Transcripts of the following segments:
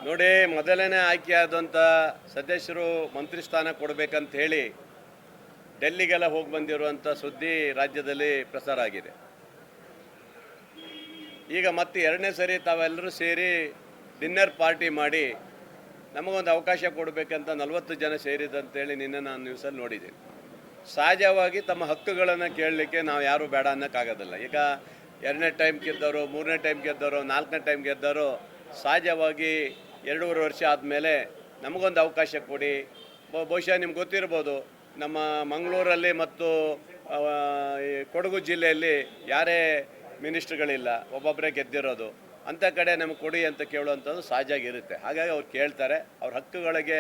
ನೋಡಿ, ಮೊದಲನೇ ಆಯ್ಕೆಯಾದಂಥ ಸದಸ್ಯರು ಮಂತ್ರಿ ಸ್ಥಾನ ಕೊಡಬೇಕಂತ ಹೇಳಿ ಡೆಲ್ಲಿಗೆಲ್ಲ ಹೋಗಿ ಬಂದಿರುವಂಥ ಸುದ್ದಿ ರಾಜ್ಯದಲ್ಲಿ ಪ್ರಸಾರ ಆಗಿದೆ. ಈಗ ಮತ್ತೆ ಎರಡನೇ ಸರಿ ತಾವೆಲ್ಲರೂ ಸೇರಿ ಡಿನ್ನರ್ ಪಾರ್ಟಿ ಮಾಡಿ ನಮಗೊಂದು ಅವಕಾಶ ಕೊಡಬೇಕಂತ 40 ಜನ ಸೇರಿದಂತೇಳಿ ನಿನ್ನೆ ನಾನು ನ್ಯೂಸಲ್ಲಿ ನೋಡಿದ್ದೀನಿ. ಸಹಜವಾಗಿ ತಮ್ಮ ಹಕ್ಕುಗಳನ್ನು ಕೇಳಲಿಕ್ಕೆ ನಾವು ಯಾರೂ ಬೇಡ ಅನ್ನೋಕ್ಕಾಗೋದಿಲ್ಲ. ಈಗ 2ನೇ ಟೈಮ್ ಗೆದ್ದವರು, 3ನೇ ಟೈಮ್ ಗೆದ್ದವರು, 4ನೇ ಟೈಮ್ ಗೆದ್ದವರು ಸಹಜವಾಗಿ 2.5 ವರ್ಷ ಆದಮೇಲೆ ನಮಗೊಂದು ಅವಕಾಶ ಕೊಡಿ. ಬಹುಶಃ ನಿಮ್ಗೆ ಗೊತ್ತಿರ್ಬೋದು, ನಮ್ಮ ಮಂಗಳೂರಲ್ಲಿ ಮತ್ತು ಕೊಡಗು ಜಿಲ್ಲೆಯಲ್ಲಿ ಯಾರೇ ಮಿನಿಸ್ಟ್ರುಗಳಿಲ್ಲ, ಒಬ್ಬೊಬ್ಬರೇ ಗೆದ್ದಿರೋದು. ಅಂಥ ಕಡೆ ನಮಗೆ ಕೊಡಿ ಅಂತ ಕೇಳುವಂಥದ್ದು ಸಹಜವಾಗಿರುತ್ತೆ. ಹಾಗಾಗಿ ಅವ್ರು ಕೇಳ್ತಾರೆ. ಅವ್ರ ಹಕ್ಕುಗಳಿಗೆ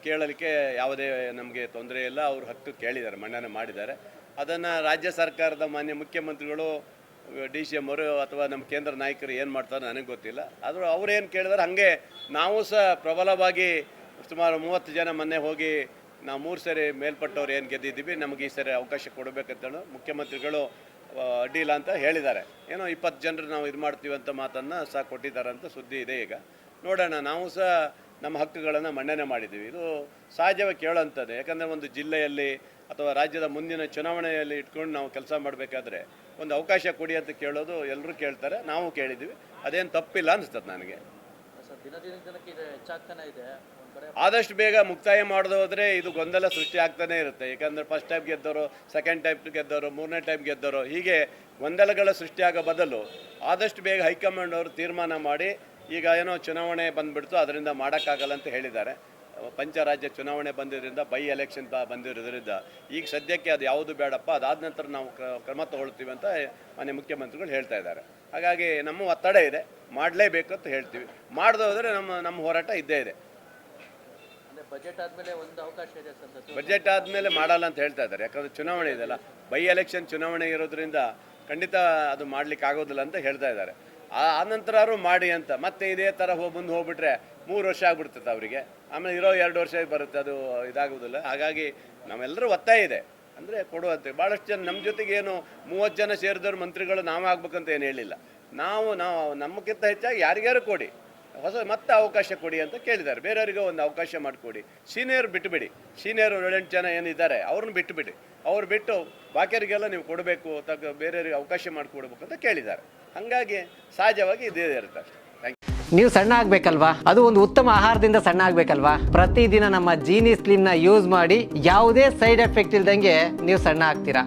ಕೇಳಲಿಕ್ಕೆ ಯಾವುದೇ ನಮಗೆ ತೊಂದರೆ ಇಲ್ಲ. ಅವ್ರ ಹಕ್ಕು ಕೇಳಿದ್ದಾರೆ, ಮನ್ನಣೆ ಮಾಡಿದ್ದಾರೆ. ಅದನ್ನು ರಾಜ್ಯ ಸರ್ಕಾರದ ಮಾನ್ಯ ಮುಖ್ಯಮಂತ್ರಿಗಳು, DCM ಅವರು ಅಥವಾ ನಮ್ಮ ಕೇಂದ್ರ ನಾಯಕರು ಏನು ಮಾಡ್ತಾರೆ ನನಗೆ ಗೊತ್ತಿಲ್ಲ. ಆದರೂ ಅವ್ರೇನು ಕೇಳಿದಾರೆ ಹಾಗೆ ನಾವು ಸಹ ಪ್ರಬಲವಾಗಿ ಸುಮಾರು 30 ಜನ ಮೊನ್ನೆ ಹೋಗಿ ನಾವು 3 ಸರಿ ಮೇಲ್ಪಟ್ಟವ್ರು ಏನು ಗೆದ್ದಿದ್ದೀವಿ, ನಮಗೆ ಈ ಸರಿ ಅವಕಾಶ ಕೊಡಬೇಕಂತೇಳಿ ಮುಖ್ಯಮಂತ್ರಿಗಳು ಅಡ್ಡಿಲ್ಲ ಅಂತ ಹೇಳಿದ್ದಾರೆ. ಏನೋ 20 ಜನರು ನಾವು ಇದು ಮಾಡ್ತೀವಿ ಅಂತ ಮಾತನ್ನು ಸಹ ಕೊಟ್ಟಿದ್ದಾರೆ ಅಂತ ಸುದ್ದಿ ಇದೆ. ಈಗ ನೋಡೋಣ, ನಾವು ಸಹ ನಮ್ಮ ಹಕ್ಕುಗಳನ್ನು ಮನ್ನಣೆ ಮಾಡಿದ್ದೀವಿ. ಇದು ಸಹಜವಾಗಿ ಕೇಳೋಂಥದ್ದು. ಯಾಕಂದರೆ ಒಂದು ಜಿಲ್ಲೆಯಲ್ಲಿ ಅಥವಾ ರಾಜ್ಯದ ಮುಂದಿನ ಚುನಾವಣೆಯಲ್ಲಿ ಇಟ್ಕೊಂಡು ನಾವು ಕೆಲಸ ಮಾಡಬೇಕಾದ್ರೆ ಒಂದು ಅವಕಾಶ ಕೊಡಿ ಅಂತ ಕೇಳೋದು ಎಲ್ಲರೂ ಕೇಳ್ತಾರೆ, ನಾವು ಕೇಳಿದ್ದೀವಿ. ಅದೇನು ತಪ್ಪಿಲ್ಲ ಅನಿಸ್ತದೆ ನನಗೆ. ಆದಷ್ಟು ಬೇಗ ಮುಕ್ತಾಯ ಮಾಡೋದು ಹೋದರೆ ಇದು ಗೊಂದಲ ಸೃಷ್ಟಿ ಆಗ್ತಾನೆ ಇರುತ್ತೆ. ಯಾಕಂದರೆ ಫಸ್ಟ್ ಟೈಮ್ ಗೆದ್ದವರು, ಸೆಕೆಂಡ್ ಟೈಮ್ ಗೆದ್ದವರು, 3ನೇ ಟೈಮ್ ಗೆದ್ದವರು, ಹೀಗೆ ಗೊಂದಲಗಳ ಸೃಷ್ಟಿಯಾಗೋ ಬದಲು ಆದಷ್ಟು ಬೇಗ ಹೈಕಮಾಂಡ್ ಅವರು ತೀರ್ಮಾನ ಮಾಡಿ, ಈಗ ಏನೋ ಚುನಾವಣೆ ಬಂದುಬಿಡ್ತು ಅದರಿಂದ ಮಾಡೋಕ್ಕಾಗಲ್ಲ ಅಂತ ಹೇಳಿದ್ದಾರೆ. ಪಂಚರಾಜ್ಯ ಚುನಾವಣೆ ಬಂದಿದ್ದರಿಂದ, ಬೈ ಎಲೆಕ್ಷನ್ ಬಂದಿರೋದ್ರಿಂದ ಈಗ ಸದ್ಯಕ್ಕೆ ಅದು ಯಾವುದು ಬೇಡಪ್ಪ, ಅದಾದ ನಂತರ ನಾವು ಕ್ರಮ ತಗೊಳ್ತೀವಿ ಅಂತ ಮಾನ್ಯ ಮುಖ್ಯಮಂತ್ರಿಗಳು ಹೇಳ್ತಾ ಇದ್ದಾರೆ. ಹಾಗಾಗಿ ನಮ್ಮ ಒತ್ತಡ ಇದೆ, ಮಾಡಲೇಬೇಕು ಅಂತ ಹೇಳ್ತೀವಿ. ಮಾಡದೆ ಹೋದರೆ ನಮ್ಮ ಹೋರಾಟ ಇದ್ದೇ ಇದೆ. ಬಜೆಟ್ ಆದಮೇಲೆ ಒಂದು ಅವಕಾಶ ಇದೆ ಸರ್. ಬಜೆಟ್ ಆದಮೇಲೆ ಮಾಡಲ್ಲ ಅಂತ ಹೇಳ್ತಾ ಇದ್ದಾರೆ. ಯಾಕಂದರೆ ಚುನಾವಣೆ ಇದೆಯಲ್ಲ, ಬೈ ಎಲೆಕ್ಷನ್ ಚುನಾವಣೆ ಇರೋದ್ರಿಂದ ಖಂಡಿತ ಅದು ಮಾಡಲಿಕ್ಕೆ ಆಗೋದಿಲ್ಲ ಅಂತ ಹೇಳ್ತಾ ಇದ್ದಾರೆ. ಆನಂತರ ಮಾಡಿ ಅಂತ ಮತ್ತೆ ಇದೇ ಥರ ಮುಂದೆ ಹೋಗ್ಬಿಟ್ರೆ 3 ವರ್ಷ ಆಗ್ಬಿಡ್ತದೆ ಅವರಿಗೆ. ಆಮೇಲೆ ಇರೋ 2 ವರ್ಷ ಬರುತ್ತೆ, ಅದು ಇದಾಗೋದಿಲ್ಲ. ಹಾಗಾಗಿ ನಮ್ಮೆಲ್ಲರೂ ಒತ್ತಾಯ ಇದೆ ಅಂದರೆ ಕೊಡುವಂತೆ. ಭಾಳಷ್ಟು ಜನ ನಮ್ಮ ಜೊತೆಗೆ ಏನು 30 ಜನ ಸೇರಿದವ್ರು ಮಂತ್ರಿಗಳು ನಾವು ಆಗ್ಬೇಕಂತ ಏನು ಹೇಳಿಲ್ಲ. ನಾವು ನಮ್ಮಕ್ಕಿಂತ ಹೆಚ್ಚಾಗಿ ಯಾರಿಗಾರು ಕೊಡಿ, ಮತ್ತೆ ಅವಕಾಶ ಕೊಡಿ ಅಂತ ಕೇಳಿದ್ದಾರೆ. ಬೇರೆಯವರಿಗೆ ಒಂದು ಅವಕಾಶ ಮಾಡಿಕೊಡಿ. ಸೀನಿಯರ್ ಬಿಟ್ಟುಬಿಡಿ, ಸೀನಿಯರ್ 7-8 ಜನ ಏನಿದ್ದಾರೆ ಅವ್ರನ್ನ ಬಿಟ್ಟುಬಿಡಿ. ಅವ್ರು ಬಿಟ್ಟು ಬಾಕಿಯವರಿಗೆಲ್ಲ ನೀವು ಕೊಡಬೇಕು, ಬೇರೆಯವ್ರಿಗೆ ಅವಕಾಶ ಮಾಡಿಕೊಡ್ಬೇಕು ಅಂತ ಕೇಳಿದ್ದಾರೆ. ಹಾಗಾಗಿ ಸಹಜವಾಗಿ ಇದೇ ಇರುತ್ತೆ ಅಷ್ಟೇ. Thank you. ನೀವು ಸಣ್ಣ ಆಗಬೇಕಲ್ವಾ? ಅದು ಒಂದು ಉತ್ತಮ ಆಹಾರದಿಂದ ಸಣ್ಣ ಆಗಬೇಕಲ್ವಾ? ಪ್ರತಿದಿನ ನಮ್ಮ ಜೀನಿ ಸ್ಲಿಮ್ನ ಯೂಸ್ ಮಾಡಿ ಯಾವುದೇ ಸೈಡ್ ಎಫೆಕ್ಟ್ ಇಲ್ದಂಗೆ ನೀವು ಸಣ್ಣ ಆಗ್ತೀರಾ.